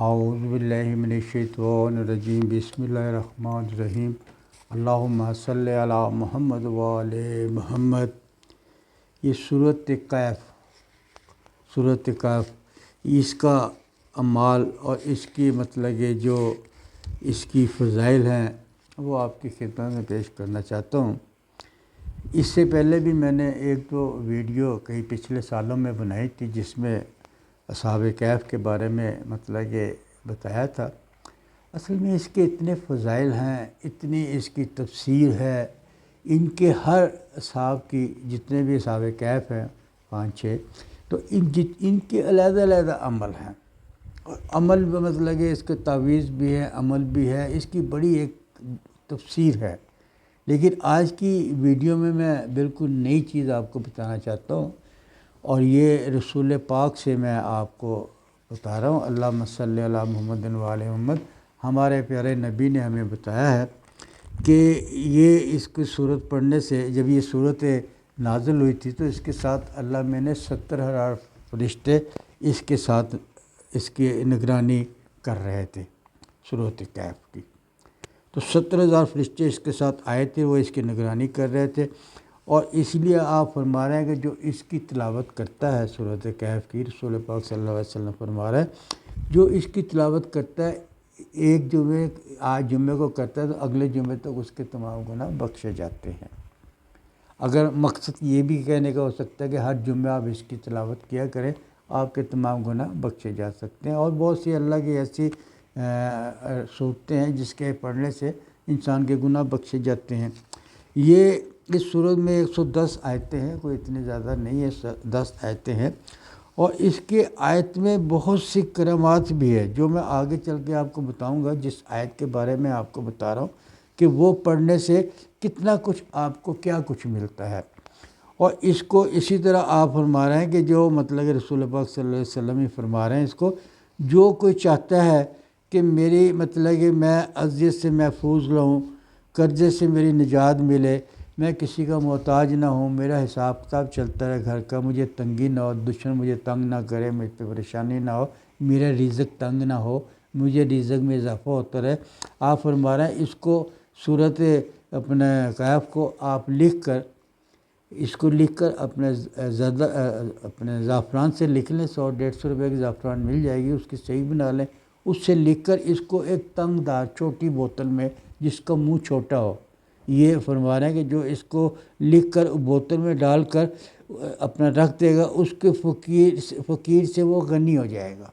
اعوذ باللہ من الشیطان الرجیم بسم اللہ الرحمن الرحیم اللہم صلی علی محمد وآل محمد۔ یہ سورۃ کہف اس کا اعمال اور اس کی مطلب جو اس کی فضائل ہیں وہ آپ کی خدمت میں پیش کرنا چاہتا ہوں۔ اس سے پہلے بھی میں نے ایک دو ویڈیو کئی پچھلے سالوں میں بنائی تھی جس میں اصحاب کہف کے بارے میں مطلب کہ بتایا تھا۔ اصل میں اس کے اتنے فضائل ہیں، اتنی اس کی تفسیر ہے، ان کے ہر اصحاب کی جتنے بھی اصحاب کہف ہیں 5-6 تو ان کے علیحدہ علیحدہ عمل ہیں، اور عمل بھی مطلب کہ اس کے تعویذ بھی ہے، عمل بھی ہے، اس کی بڑی ایک تفسیر ہے۔ لیکن آج کی ویڈیو میں بالکل نئی چیز آپ کو بتانا چاہتا ہوں، اور یہ رسول پاک سے میں آپ کو بتا رہا ہوں۔ اللہم صلی علی محمد وآل محمد۔ ہمارے پیارے نبی نے ہمیں بتایا ہے کہ یہ اس کی صورت پڑھنے سے، جب یہ صورت نازل ہوئی تھی تو اس کے ساتھ اللہ میں نے 70,000 فرشتے اس کے ساتھ اس کی نگرانی کر رہے تھے سورۃ کہف کی۔ تو 70,000 فرشتے اس کے ساتھ آئے تھے، وہ اس کی نگرانی کر رہے تھے، اور اس لیے آپ فرما رہے ہیں کہ جو اس کی تلاوت کرتا ہے سورۃ کہف کی، رسول پاک صلی اللہ علیہ وسلم فرما رہے ہیں جو اس کی تلاوت کرتا ہے ایک جمعے کو کرتا ہے تو اگلے جمعے تک اس کے تمام گناہ بخشے جاتے ہیں۔ اگر مقصد یہ بھی کہنے کا ہو سکتا ہے کہ ہر جمعہ آپ اس کی تلاوت کیا کریں، آپ کے تمام گناہ بخشے جا سکتے ہیں، اور بہت سی اللہ کی ایسی صورتیں ہیں جس کے پڑھنے سے انسان کے گناہ بخشے جاتے ہیں۔ یہ اس سورت میں 110 آیتیں ہیں، کوئی اتنی زیادہ نہیں ہے، 10 آیتیں ہیں، اور اس کے آیت میں بہت سی کرامات بھی ہے جو میں آگے چل کے آپ کو بتاؤں گا۔ جس آیت کے بارے میں آپ کو بتا رہا ہوں کہ وہ پڑھنے سے کتنا کچھ آپ کو کیا کچھ ملتا ہے، اور اس کو اسی طرح آپ فرما رہے ہیں کہ جو مطلب رسول پاک صلی اللہ علیہ وسلم ہی فرما رہے ہیں اس کو، جو کوئی چاہتا ہے کہ میری مطلب کہ میں اذیت سے محفوظ رہوں، قرضے سے میری نجات ملے، میں کسی کا محتاج نہ ہوں، میرا حساب کتاب چلتا رہے گھر کا، مجھے تنگی نہ ہو، دشمن مجھے تنگ نہ کرے، مجھ پہ پریشانی نہ ہو، میرا رزق تنگ نہ ہو، مجھے رزق میں اضافہ ہوتا رہے، آپ فرما رہے ہیں اس کو سورۃ اپنے کہف کو آپ لکھ کر اپنے زعفران سے لکھ لیں، 100-150 روپے کی زعفران مل جائے گی، اس کی صحیح بنا لیں، اس سے لکھ کر اس کو ایک تنگ دار چھوٹی بوتل میں جس کا منہ چھوٹا ہو، یہ فرما رہے ہیں کہ جو اس کو لکھ کر بوتل میں ڈال کر اپنا رکھ دے گا، اس کے فقیر سے وہ غنی ہو جائے گا۔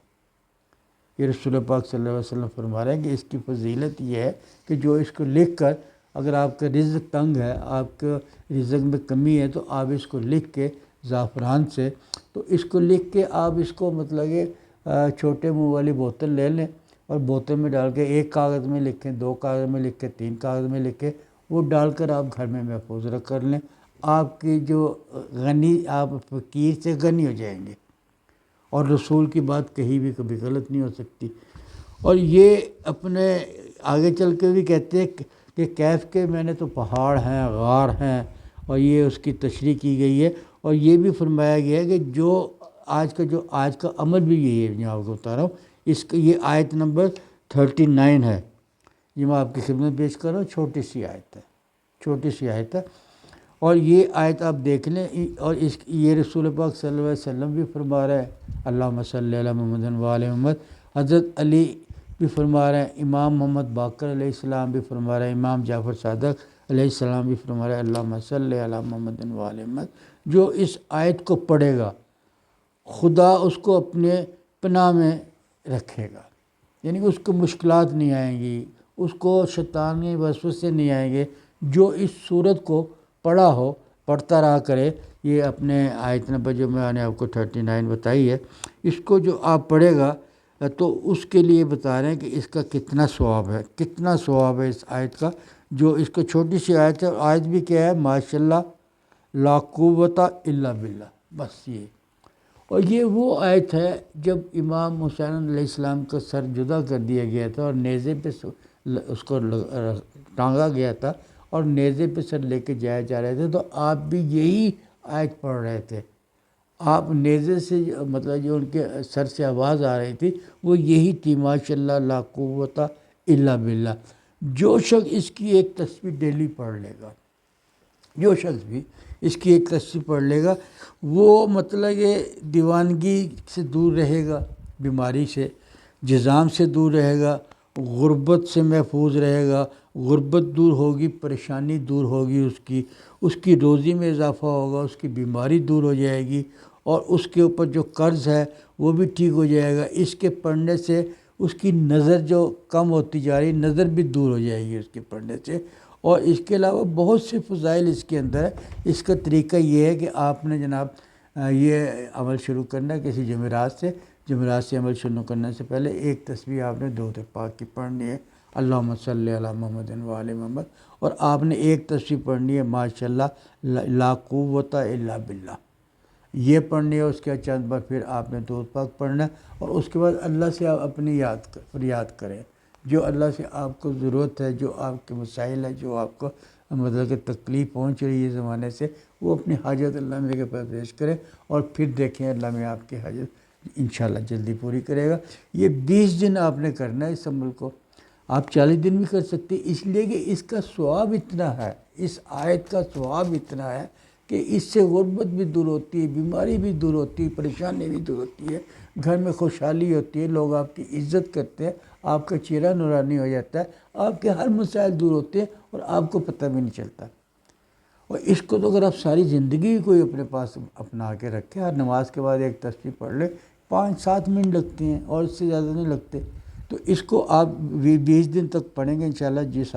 یہ رسول پاک صلی اللہ علیہ وسلم فرما رہے ہیں کہ اس کی فضیلت یہ ہے کہ جو اس کو لکھ کر، اگر آپ کا رزق تنگ ہے، آپ کا رزق میں کمی ہے، تو آپ اس کو لکھ کے زعفران سے، تو اس کو لکھ کے آپ اس کو مطلب کہ چھوٹے منہ والی بوتل لے لیں، اور بوتل میں ڈال کے 1 کاغذ میں لکھیں، 2 کاغذ میں لکھیں، 3 کاغذ میں لکھیں، وہ ڈال کر آپ گھر میں محفوظ رکھ کر لیں، آپ کی جو آپ فقیر سے غنی ہو جائیں گے، اور رسول کی بات کہیں بھی کبھی غلط نہیں ہو سکتی۔ اور یہ اپنے آگے چل کے بھی کہتے ہیں کہ کہف کے میں نے تو پہاڑ ہیں، غار ہیں، اور یہ اس کی تشریح کی گئی ہے، اور یہ بھی فرمایا گیا ہے کہ جو آج کا عمل بھی یہی ہے جو آپ کو بتا رہا ہوں۔ یہ آیت نمبر 39 ہے، یہ میں آپ کی خدمت میں پیش کر رہا ہوں، چھوٹی سی آیت ہے، اور یہ آیت آپ دیکھ لیں، اور یہ رسول پاک صلی اللہ علیہ وسلم بھی فرما رہے ہیں، اللہم صلی علی محمد وآل محمد، حضرت علی بھی فرما رہے ہیں، امام محمد باقر علیہ السلام بھی فرما رہے ہیں، امام جعفر صادق علیہ السلام بھی فرما رہے ہیں، اللہم صلی علی محمد وآل محمد۔ جو اس آیت کو پڑھے گا خدا اس کو اپنے پناہ میں رکھے گا، یعنی کہ اس کو مشکلات نہیں آئیں گی، اس کو شیطانی وسوسے نہیں آئیں گے۔ جو اس صورت کو پڑھتا رہا کرے، یہ اپنے آیت نمبر جو میں نے آپ کو 39 بتائی ہے، اس کو جو آپ پڑھے گا تو اس کے لیے بتا رہے ہیں کہ اس کا کتنا ثواب ہے اس آیت کا۔ جو اس کو چھوٹی سی آیت ہے، آیت بھی کیا ہے، ماشاءاللہ لا قوت الا باللہ، بس یہ۔ اور یہ وہ آیت ہے جب امام حسین علیہ السلام کا سر جدا کر دیا گیا تھا، اور نیزے پہ اس کو ٹانگا گیا تھا، اور نیزے پہ سر لے کے جائے جا رہے تھے، تو آپ بھی یہی آیت پڑھ رہے تھے۔ آپ نیزے سے مطلب جو ان کے سر سے آواز آ رہی تھی وہ یہی تھی، ماشاء اللہ لا قوت الا باللہ۔ جو شخص اس کی ایک تسبیح ڈیلی پڑھ لے گا، جو شخص بھی اس کی ایک تسبیح پڑھ لے گا، وہ مطلب یہ دیوانگی سے دور رہے گا، بیماری سے، جذام سے دور رہے گا، غربت سے محفوظ رہے گا، غربت دور ہوگی، پریشانی دور ہوگی، اس کی روزی میں اضافہ ہوگا، اس کی بیماری دور ہو جائے گی، اور اس کے اوپر جو قرض ہے وہ بھی ٹھیک ہو جائے گا۔ اس کے پڑھنے سے اس کی نظر جو کم ہوتی جا رہی، نظر بھی دور ہو جائے گی اس کے پڑھنے سے۔ اور اس کے علاوہ بہت سے فضائل اس کے اندر ہے۔ اس کا طریقہ یہ ہے کہ آپ نے جناب یہ عمل شروع کرنا ہے کسی جمعرات سے عمل شروع کرنے سے پہلے ایک تسبیح آپ نے درود پاک کی پڑھنی ہے، اللہم صلی علی محمد و آل محمد، اور آپ نے ایک تسبیح پڑھنی ہے ماشاء اللہ لا قوت الا باللہ، یہ پڑھنی ہے۔ اس کے چند بار پھر آپ نے درود پاک پڑھنا ہے، اور اس کے بعد اللہ سے آپ اپنی فریاد کریں، جو اللہ سے آپ کو ضرورت ہے، جو آپ کے مسائل ہے، جو آپ کو مطلب کہ تکلیف پہنچ رہی ہے زمانے سے، وہ اپنی حاجت اللہ میں کے پاس پیش کریں، اور پھر دیکھیں اللہ میں آپ کی حاجت انشاءاللہ جلدی پوری کرے گا۔ یہ 20 دن آپ نے کرنا ہے اس عمل کو، آپ 40 دن بھی کر سکتے ہیں، اس لیے کہ اس کا ثواب اتنا ہے، اس آیت کا ثواب اتنا ہے کہ اس سے غربت بھی دور ہوتی ہے، بیماری بھی دور ہوتی ہے، پریشانی بھی دور ہوتی ہے، گھر میں خوشحالی ہوتی ہے، لوگ آپ کی عزت کرتے ہیں، آپ کا چہرہ نورانی ہو جاتا ہے، آپ کے ہر مسائل دور ہوتے ہیں اور آپ کو پتہ بھی نہیں چلتا۔ اور اس کو تو اگر آپ ساری زندگی کوئی اپنے پاس اپنا کے رکھے، ہر نماز کے بعد ایک تسبیح پڑھ لے، 5-7 منٹ لگتے ہیں اور اس سے زیادہ نہیں لگتے، تو اس کو آپ 20 دن تک پڑھیں گے انشاءاللہ، جس